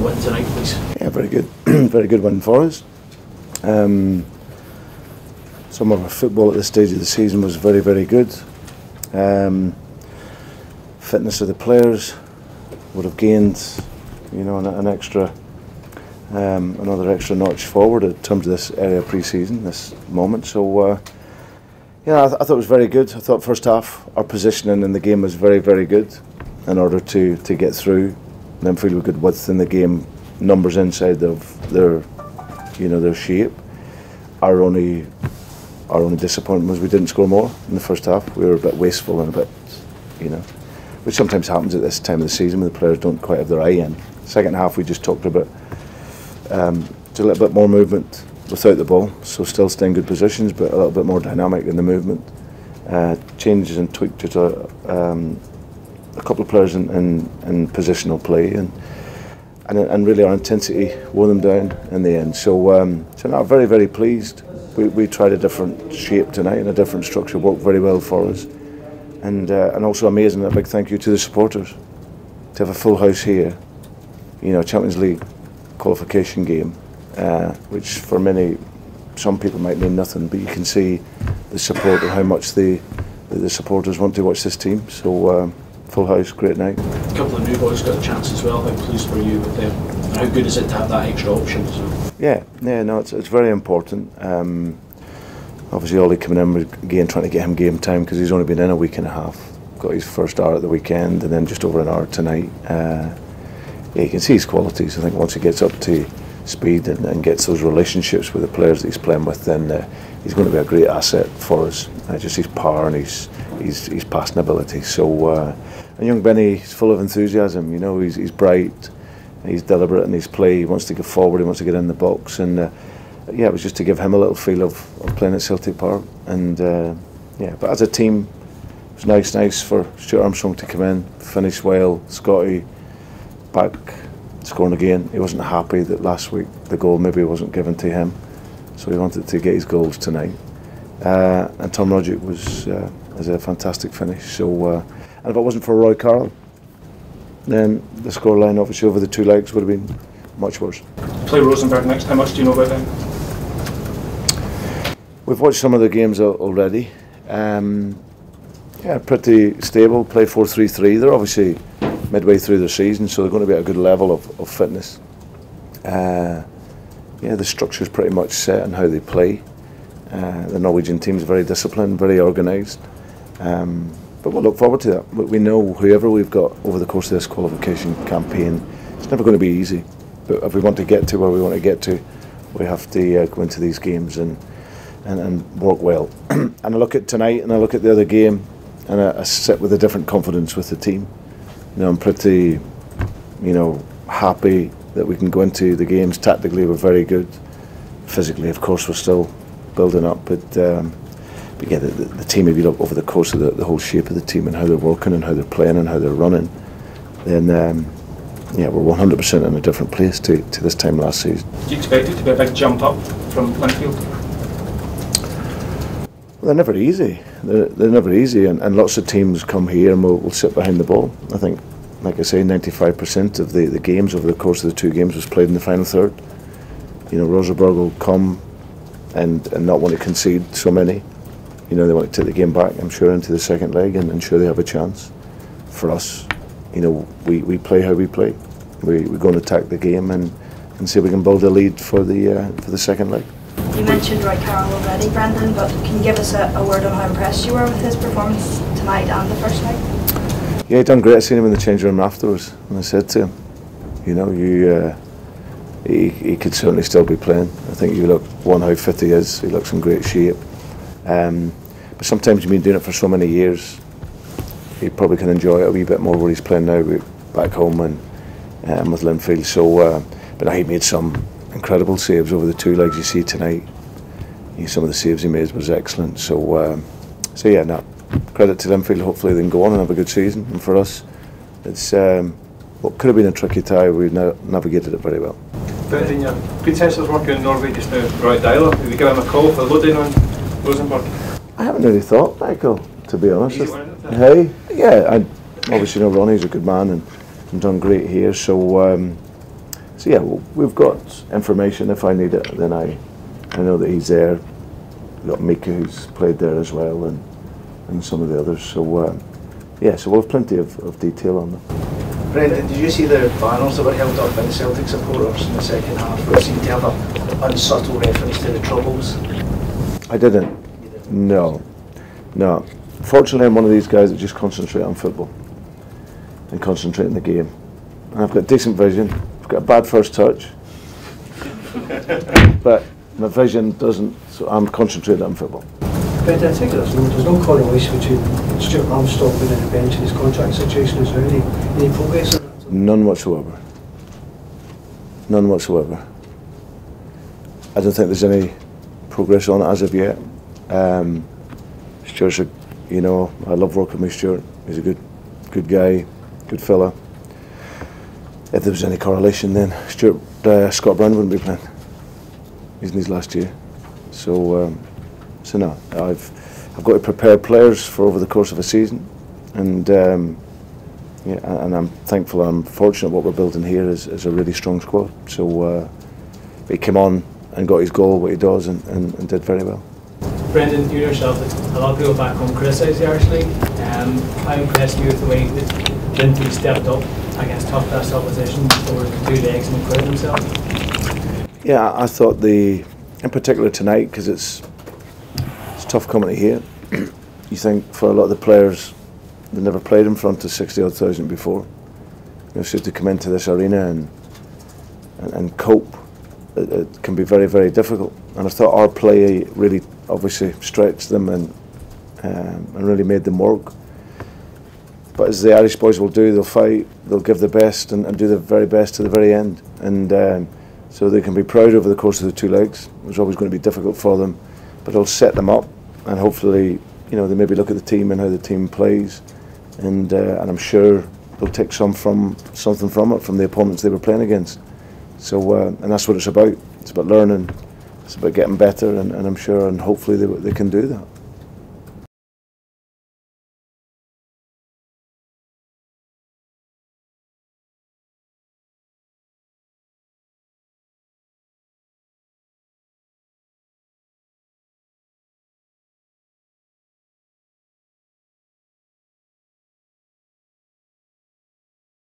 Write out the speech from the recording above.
win tonight, please? Yeah, very good. Very good win for us. Some of our football at this stage of the season was very, very good. Fitness of the players would have gained, you know, an extra, another extra notch forward in terms of this area of pre-season, this moment. So, yeah, I thought it was very good. I thought first half our positioning in the game was very, very good in order to get through. Linfield with good width in the game, numbers inside of their, you know, their shape. Our only disappointment was we didn't score more in the first half. We were a bit wasteful and a bit, you know, which sometimes happens at this time of the season when the players don't quite have their eye in. Second half we just talked about just a little bit more movement without the ball, so still staying good positions but a little bit more dynamic in the movement. Changes and tweaked it a couple of players in positional play and really our intensity wore them down in the end. So now very, very pleased. We tried a different shape tonight and a different structure, worked very well for us. And also amazing, a big thank you to the supporters. To have a full house here, you know, Champions League qualification game, which for some people might mean nothing, but you can see the support and how much the supporters want to watch this team. So full house, great night. A couple of new boys got a chance as well. How pleased were you with them? And how good is it to have that extra option? Yeah, no, it's very important. Obviously, Ollie coming in again, trying to get him game time because he's only been in a week and a half. Got his first hour at the weekend and then just over an hour tonight. Yeah, you can see his qualities. I think once he gets up to speed and gets those relationships with the players that he's playing with, then he's going to be a great asset for us. Just his power and his passing ability. So, and young Benny, he's full of enthusiasm. You know, he's bright, he's deliberate in his play. He wants to go forward. He wants to get in the box. And yeah, it was just to give him a little feel of playing at Celtic Park. And yeah, but as a team, it was nice for Stuart Armstrong to come in, finish well. Scotty back scoring again. He wasn't happy that last week the goal maybe wasn't given to him, so he wanted to get his goals tonight. And Tom Rodgers was a fantastic finish. So, and if it wasn't for Roy Carroll, then the scoreline obviously over the two legs would have been much worse. Play Rosenborg next. How much do you know about them? We've watched some of the games already. Yeah, pretty stable. Play 4-3-3. They're obviously midway through their season, so they're going to be at a good level of fitness. Yeah, the structure's pretty much set on how they play. The Norwegian team's very disciplined, very organised. But we'll look forward to that. We know whoever we've got over the course of this qualification campaign, it's never going to be easy. But if we want to get to where we want to get to, we have to go into these games and work well. And I look at tonight and I look at the other game and I sit with a different confidence with the team. You know, I'm pretty, you know, happy that we can go into the games. Tactically, we're very good. Physically, of course, we're still building up. But yeah, the team, if you look over the course of the whole shape of the team and how they're working and how they're playing and how they're running, then yeah, we're 100% in a different place to this time last season. Do you expect it to be a big jump up from Linfield? They're never easy. They're never easy, and lots of teams come here and will sit behind the ball. I think, like I say, 95% of the games over the course of the two games was played in the final third. You know, Rosenborg will come and not want to concede so many. You know, they want to take the game back, I'm sure, into the second leg and ensure they have a chance. For us, you know, we play how we play. We go and attack the game and see if we can build a lead for the second leg. You mentioned Roy Carroll already, Brendan, but can you give us a word on how impressed you were with his performance tonight and the first leg? Yeah, he done great. I seen him in the change room afterwards, and I said to him, you know, he could certainly still be playing. I think you look how fit he is. He looks in great shape. But sometimes you've been doing it for so many years, he probably can enjoy it a wee bit more where he's playing now back home and with Linfield. So, but he made some incredible saves over the two legs you see tonight. Some of the saves he made was excellent. So, so yeah, no, credit to Linfield. Hopefully they can go on and have a good season. And for us, it's what could have been a tricky tie. We've navigated it very well. But in your predecessor's work in Norway just now, Roy Dyler, did we give him a call for loading on Rosenborg? I haven't really thought, Michael, to be honest. Hey, yeah, I obviously know Ronnie's a good man and done great here. So So yeah, well, we've got information. If I need it, then I know that he's there. We've got Mika, who's played there as well, and some of the others. So yeah, so we'll have plenty of detail on them. Brendan, did you see the banners that were held up by the Celtic supporters in the second half, which seemed to have an unsubtle reference to the Troubles? I didn't. No. Fortunately, I'm one of these guys that just concentrate on football and concentrate on the game. And I've got decent vision. I've got a bad first touch, but my vision doesn't. So I'm concentrated on football. Brendan, I think there's no correlation between Stuart Armstrong being on the bench and his contract situation. Is there any progress on that? None whatsoever. None whatsoever. I don't think there's any progress on it as of yet. Stuart's I love working with Stuart. He's a good guy, good fella. If there was any correlation, then Scott Brown wouldn't be playing. He's in his last year, so no. I've got to prepare players for over the course of a season, and and I'm thankful. I'm fortunate what we're building here is a really strong squad. So he came on and got his goal, what he does, and did very well. Brendan, you yourself, a lot of people back home criticise you actually. How impressed you with the way that Linfield stepped up against top class opposition over the 2 legs and acquitted themselves? Yeah, I thought in particular tonight, because it's tough coming to here. You think for a lot of the players, they never played in front of 60-odd thousand before. So to come into this arena and cope, it can be very, very difficult. And I thought our play really obviously stretched them and really made them work. But as the Irish boys will do, they'll fight, they'll give their best and do their very best to the very end. And so they can be proud over the course of the 2 legs. It was always going to be difficult for them, but it'll set them up, and hopefully, they maybe look at the team and how the team plays, and I'm sure they'll take something from it, from the opponents they were playing against. So and that's what it's about. It's about learning. It's about getting better, and I'm sure and hopefully they can do that.